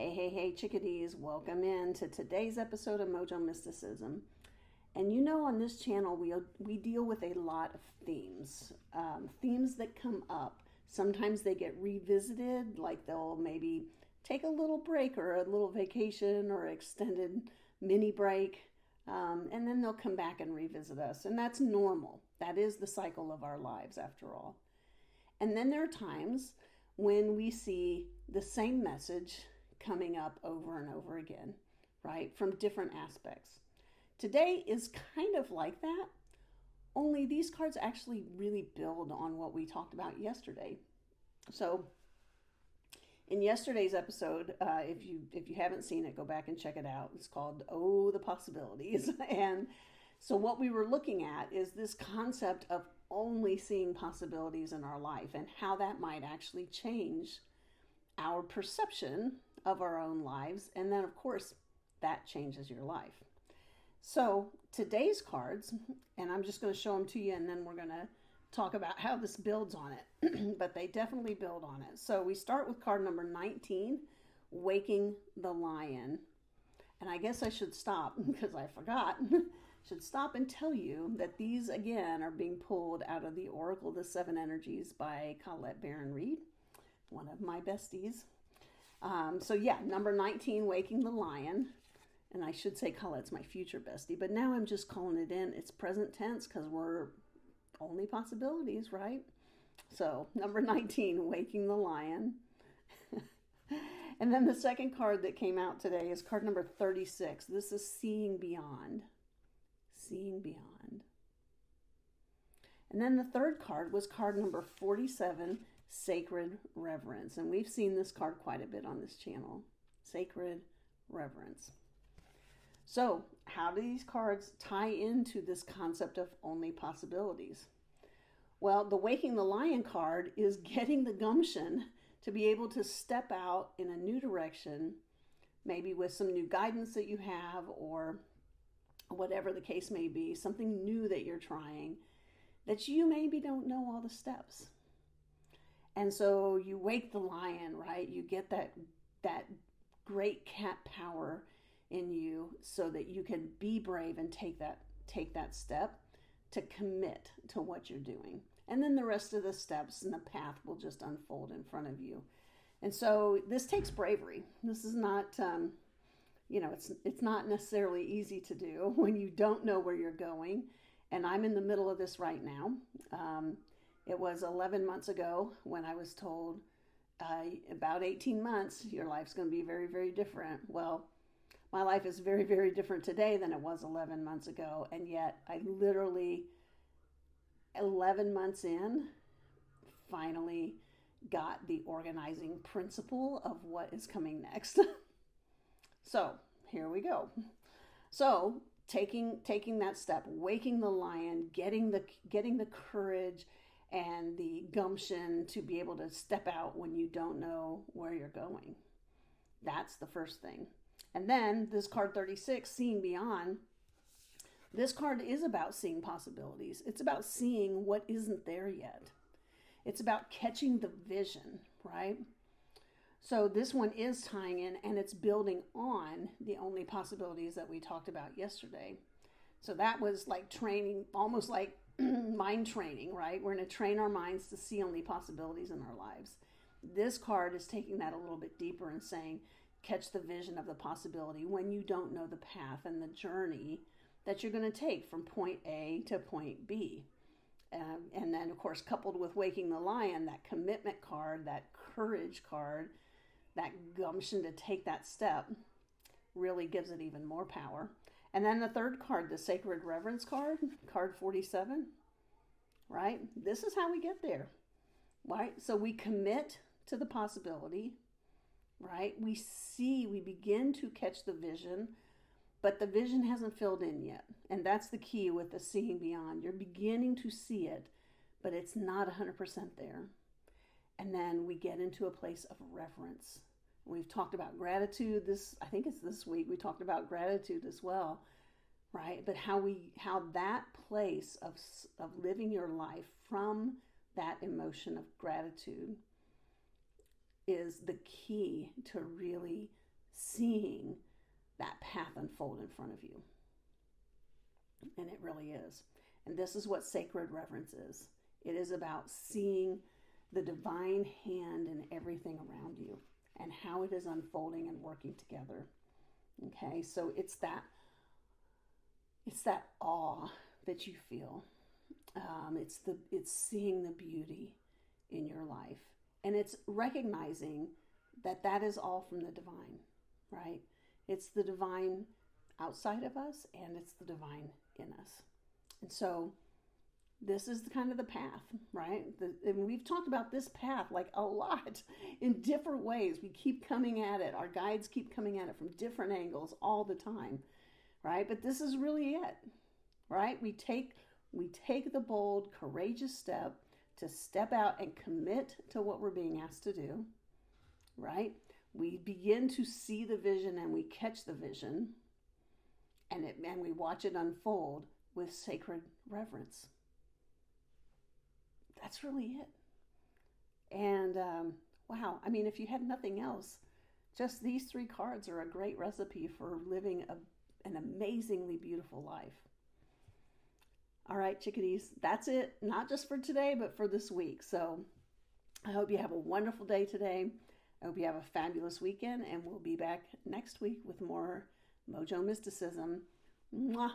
Hey, chickadees, welcome in to today's episode of Mojo Mysticism. And on this channel, we deal with a lot of themes. Themes that come up. Sometimes they get revisited, like they'll maybe take a little break or a little vacation or extended mini break, and then they'll come back and revisit us. And that's normal. That is the cycle of our lives, after all. And then there are times when we see the same message coming up over and over again, right? From different aspects. Today is kind of like that, only these cards actually really build on what we talked about yesterday. So in yesterday's episode, if you haven't seen it, go back and check it out. It's called Oh, the Possibilities. And so what we were looking at is this concept of only seeing possibilities in our life and how that might actually change our perception of our own lives. And then, of course, that changes your life. So today's cards, and I'm just going to show them to you, and then we're going to talk about how this builds on it. But they definitely build on it. So we start with card number 19, Waking the Lion. And I guess I should stop because I forgot. Should stop and tell you that these, again, are being pulled out of the Oracle, the Seven Energies by Colette Reed, one of my besties. Number 19, Waking the Lion. And I should say Colette's my future bestie, but now I'm just calling it in. It's present tense because we're only possibilities, right? So number 19, Waking the Lion. And then the second card that came out today is card number 36. This is Seeing Beyond. Seeing Beyond. And then the third card was card number 47, Sacred Reverence. And we've seen this card quite a bit on this channel. Sacred Reverence. So how do these cards tie into this concept of only possibilities? Well, the Waking the Lion card is getting the gumption to be able to step out in a new direction, maybe with some new guidance that you have, or whatever the case may be, something new that you're trying, that you maybe don't know all the steps. And so you wake the lion, right? You get that great cat power in you so that you can be brave and take that step to commit to what you're doing. And then the rest of the steps and the path will just unfold in front of you. And so this takes bravery. This is not, it's not necessarily easy to do when you don't know where you're going. And I'm in the middle of this right now. It was 11 months ago when I was told, about 18 months, your life's going to be very, very different. Well, my life is very, very different today than it was 11 months ago. And yet I literally, 11 months in, finally got the organizing principle of what is coming next. So here we go. So taking that step, waking the lion, getting the courage and the gumption to be able to step out when you don't know where you're going. That's the first thing. And then this card 36, Seeing Beyond, this card is about seeing possibilities. It's about seeing what isn't there yet. It's about catching the vision, right? So this one is tying in, and it's building on the only possibilities that we talked about yesterday. So that was like training, almost like mind training, right? We're going to train our minds to see only possibilities in our lives. This card is taking that a little bit deeper and saying, catch the vision of the possibility when you don't know the path and the journey that you're going to take from point A to point B. And then, of course, coupled with Waking the Lion, that commitment card, that courage card, that gumption to take that step really gives it even more power. And then the third card, the Sacred Reverence card, card 47, right? This is how we get there, right? So we commit to the possibility, right? We begin to catch the vision, but the vision hasn't filled in yet. And that's the key with the Seeing Beyond. You're beginning to see it, but it's not 100% there. And then we get into a place of reverence. We've talked about gratitude. I think it's this week, we talked about gratitude as well, right? But how that place of living your life from that emotion of gratitude is the key to really seeing that path unfold in front of you. And it really is. And this is what sacred reverence is. It is about seeing the divine hand in everything around you and how it is unfolding and working together. Okay, so it's that awe that you feel. It's seeing the beauty in your life, and it's recognizing that is all from the divine, right? It's the divine outside of us, and it's the divine in us. And so this is kind of the path, right? And we've talked about this path like a lot in different ways. We keep coming at it. Our guides keep coming at it from different angles all the time, right? But this is really it, right? We take the bold, courageous step to step out and commit to what we're being asked to do, right? We begin to see the vision and we catch the vision, and we watch it unfold with sacred reverence. That's really it. And wow, I mean, if you had nothing else, just these 3 cards are a great recipe for living an amazingly beautiful life. All right, chickadees, that's it. Not just for today, but for this week. So I hope you have a wonderful day today. I hope you have a fabulous weekend, and we'll be back next week with more Mojo Mysticism. Mwah.